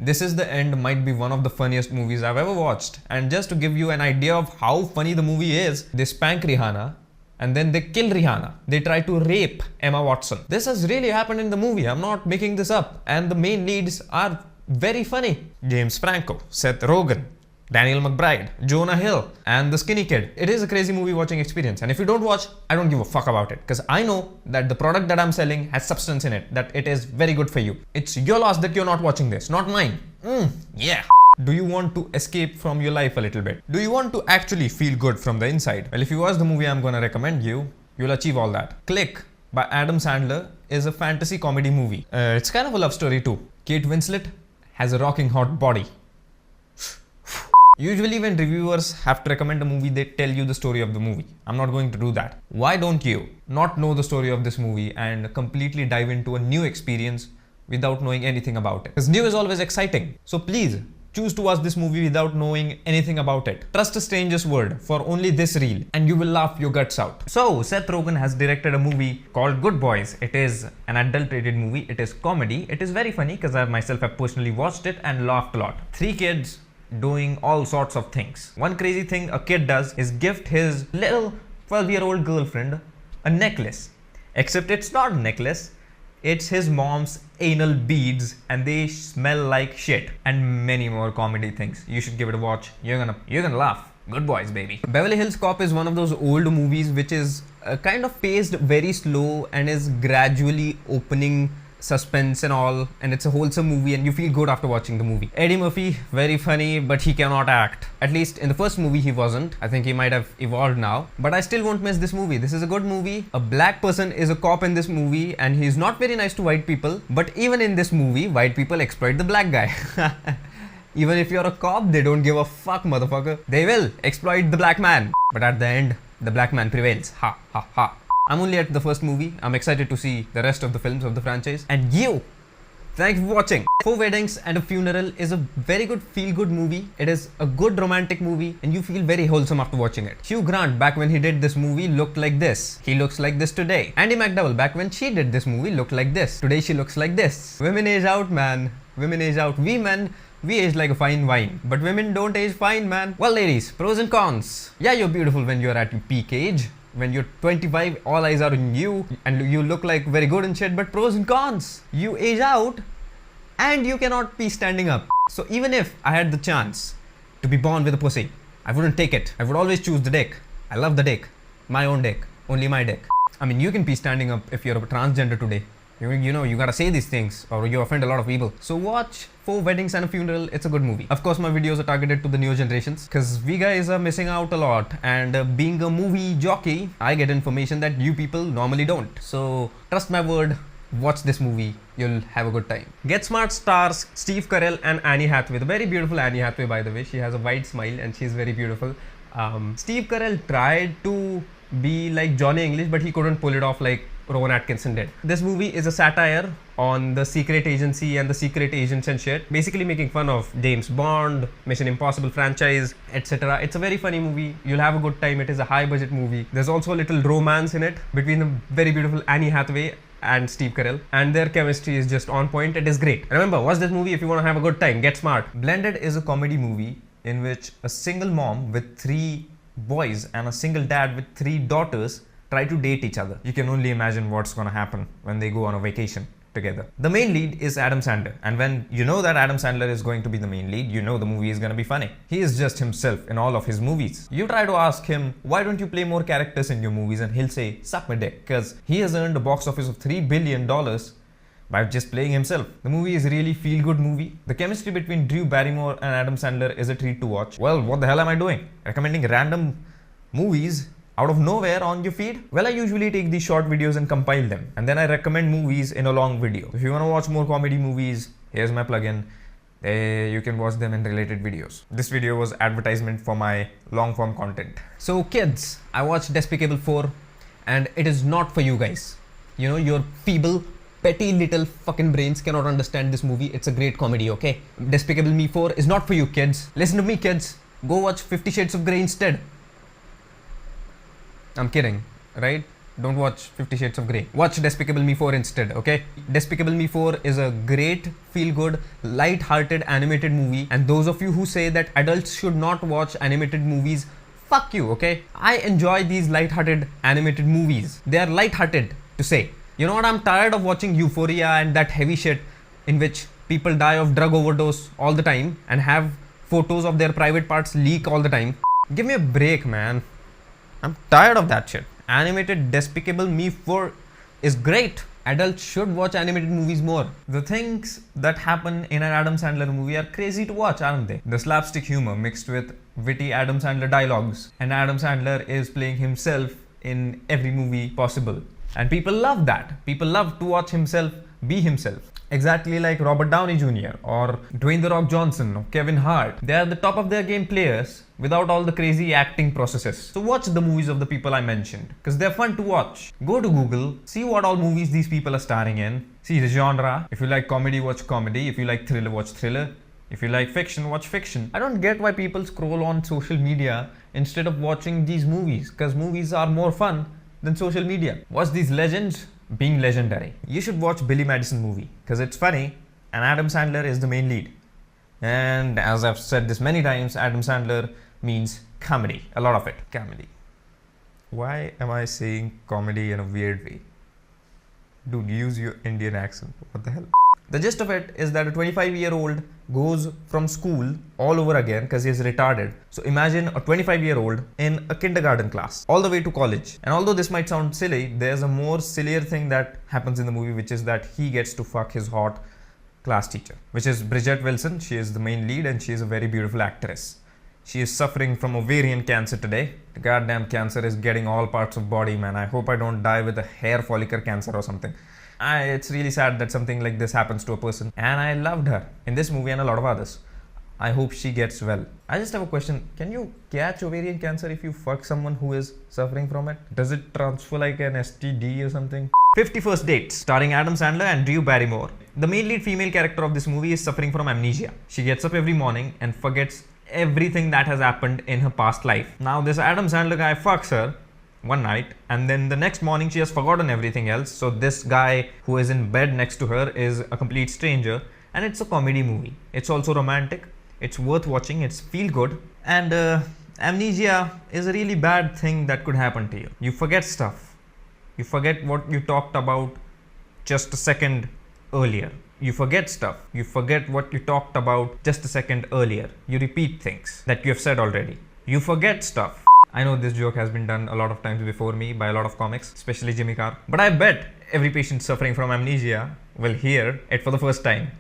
This Is the End might be one of the funniest movies I've ever watched. And just to give you an idea of how funny the movie is, they spank Rihanna and then they kill Rihanna. They try to rape Emma Watson. This has really happened in the movie. I'm not making this up. And the main leads are very funny. James Franco, Seth Rogen, Daniel McBride, Jonah Hill, and the skinny kid. It is a crazy movie watching experience. And if you don't watch, I don't give a fuck about it. Because I know that the product that I'm selling has substance in it. That it is very good for you. It's your loss that you're not watching this, not mine. Yeah. Do you want to escape from your life a little bit? Do you want to actually feel good from the inside? Well, if you watch the movie I'm gonna recommend you, you'll achieve all that. Click by Adam Sandler is a fantasy comedy movie. It's kind of a love story too. Kate Winslet has a rocking hot body. Usually when reviewers have to recommend a movie, they tell you the story of the movie. I'm not going to do that. Why don't you not know the story of this movie and completely dive into a new experience without knowing anything about it? Because new is always exciting. So please, choose to watch this movie without knowing anything about it. Trust a stranger's word for only this reel and you will laugh your guts out. So, Seth Rogen has directed a movie called Good Boys. It is an adult-rated movie. It is comedy. It is very funny because I myself have personally watched it and laughed a lot. 3 kids doing all sorts of things. One crazy thing a kid does is gift his little 12-year-old girlfriend a necklace. Except it's not a necklace. It's his mom's anal beads and they smell like shit. And many more comedy things. You should give it a watch. You're gonna laugh. Good Boys, baby. Beverly Hills Cop is one of those old movies which is kind of paced very slow and is gradually opening suspense and all, and it's a wholesome movie and you feel good after watching the movie. Eddie Murphy, very funny, but he cannot act. At least in the first movie he wasn't. I think he might have evolved now, but I still won't miss this movie. This is a good movie. A black person is a cop in this movie and he's not very nice to white people, but even in this movie, white people exploit the black guy. Even if you're a cop, they don't give a fuck, motherfucker. They will exploit the black man. But at the end, the black man prevails. Ha, ha, ha. I'm only at the first movie. I'm excited to see the rest of the films of the franchise. And you, thanks for watching. 4 Weddings and a Funeral is a very good feel-good movie. It is a good romantic movie and you feel very wholesome after watching it. Hugh Grant, back when he did this movie, looked like this. He looks like this today. Andy McDowell, back when she did this movie, looked like this. Today she looks like this. Women age out, man. Women age out. We men, we age like a fine wine. But women don't age fine, man. Well, ladies, pros and cons. Yeah, you're beautiful when you're at your peak age. When you're 25, all eyes are on you and you look like very good and shit, but pros and cons. You age out and you cannot be standing up. So even if I had the chance to be born with a pussy, I wouldn't take it. I would always choose the dick. I love the dick. My own dick. Only my dick. I mean, you can be standing up if you're a transgender today. You know, you gotta say these things or you offend a lot of people. So watch 4 Weddings and a Funeral. It's a good movie. Of course, my videos are targeted to the newer generations because we guys are missing out a lot. And being a movie jockey, I get information that you people normally don't. So trust my word, watch this movie. You'll have a good time. Get Smart stars Steve Carell and Annie Hathaway. The very beautiful Annie Hathaway, by the way. She has a wide smile and she's very beautiful. Steve Carell tried to be like Johnny English, but he couldn't pull it off like Rowan Atkinson did. This movie is a satire on the secret agency and the secret agents and shit, basically making fun of James Bond, Mission Impossible franchise, etc. It's a very funny movie. You'll have a good time. It is a high budget movie. There's also a little romance in it between the very beautiful Annie Hathaway and Steve Carell, and their chemistry is just on point. It is great. Remember, watch this movie if you want to have a good time. Get Smart. Blended is a comedy movie in which a single mom with 3 boys and a single dad with 3 daughters try to date each other. You can only imagine what's gonna happen when they go on a vacation together. The main lead is Adam Sandler, and when you know that Adam Sandler is going to be the main lead, you know the movie is gonna be funny. He is just himself in all of his movies. You try to ask him, why don't you play more characters in your movies, and he'll say, suck my dick, because he has earned a box office of $3 billion by just playing himself. The movie is really feel-good movie. The chemistry between Drew Barrymore and Adam Sandler is a treat to watch. Well, what the hell am I doing? Recommending random movies out of nowhere on your feed? Well, I usually take these short videos and compile them, and then I recommend movies in a long video. If you want to watch more comedy movies, here's my plugin. You can watch them in related videos. This video was advertisement for my long form content. So kids, I watched Despicable 4 and it is not for you guys. You know, your feeble, petty little fucking brains cannot understand this movie. It's a great comedy, okay? Despicable Me 4 is not for you kids. Listen to me kids. Go watch 50 Shades of Grey instead. I'm kidding, right? Don't watch 50 Shades of Grey. Watch Despicable Me 4 instead, okay? Despicable Me 4 is a great, feel-good, light-hearted animated movie. And those of you who say that adults should not watch animated movies, fuck you, okay? I enjoy these light-hearted animated movies. They are light-hearted to say. You know what? I'm tired of watching Euphoria and that heavy shit in which people die of drug overdose all the time and have photos of their private parts leak all the time. Give me a break, man. I'm tired of that shit. Animated Despicable Me 4 is great. Adults should watch animated movies more. The things that happen in an Adam Sandler movie are crazy to watch, aren't they? The slapstick humor mixed with witty Adam Sandler dialogues. And Adam Sandler is playing himself in every movie possible. And people love that. People love to watch himself be himself. Exactly like Robert Downey Jr. or Dwayne The Rock Johnson or Kevin Hart. They are the top of their game players without all the crazy acting processes. So watch the movies of the people I mentioned because they're fun to watch. Go to Google, see what all movies these people are starring in. See the genre. If you like comedy, watch comedy. If you like thriller, watch thriller. If you like fiction, watch fiction. I don't get why people scroll on social media instead of watching these movies because movies are more fun than social media. Watch these legends being legendary. You should watch Billy Madison movie because it's funny and Adam Sandler is the main lead. And as I've said this many times, Adam Sandler means comedy. A lot of it. Comedy. Why am I saying comedy in a weird way? Dude, use your Indian accent. What the hell? The gist of it is that a 25-year-old goes from school all over again because he's retarded. So imagine a 25-year-old in a kindergarten class all the way to college. And although this might sound silly, there's a more sillier thing that happens in the movie, which is that he gets to fuck his hot class teacher, which is Bridget Wilson. She is the main lead and she is a very beautiful actress. She is suffering from ovarian cancer today. The goddamn cancer is getting all parts of body, man. I hope I don't die with a hair follicle cancer or something. It's really sad that something like this happens to a person. And I loved her in this movie and a lot of others. I hope she gets well. I just have a question. Can you catch ovarian cancer if you fuck someone who is suffering from it? Does it transfer like an STD or something? 50 First Dates, starring Adam Sandler and Drew Barrymore. The main lead female character of this movie is suffering from amnesia. She gets up every morning and forgets everything that has happened in her past life. Now this Adam Sandler guy fucks her one night and then the next morning she has forgotten everything else. So this guy who is in bed next to her is a complete stranger and it's a comedy movie. It's also romantic. It's worth watching. It's feel good. And amnesia is a really bad thing that could happen to you. You forget stuff. You forget what you talked about just a second earlier. You forget stuff. You forget what you talked about just a second earlier. You repeat things that you have said already. You forget stuff. I know this joke has been done a lot of times before me by a lot of comics, especially Jimmy Carr. But I bet every patient suffering from amnesia will hear it for the first time.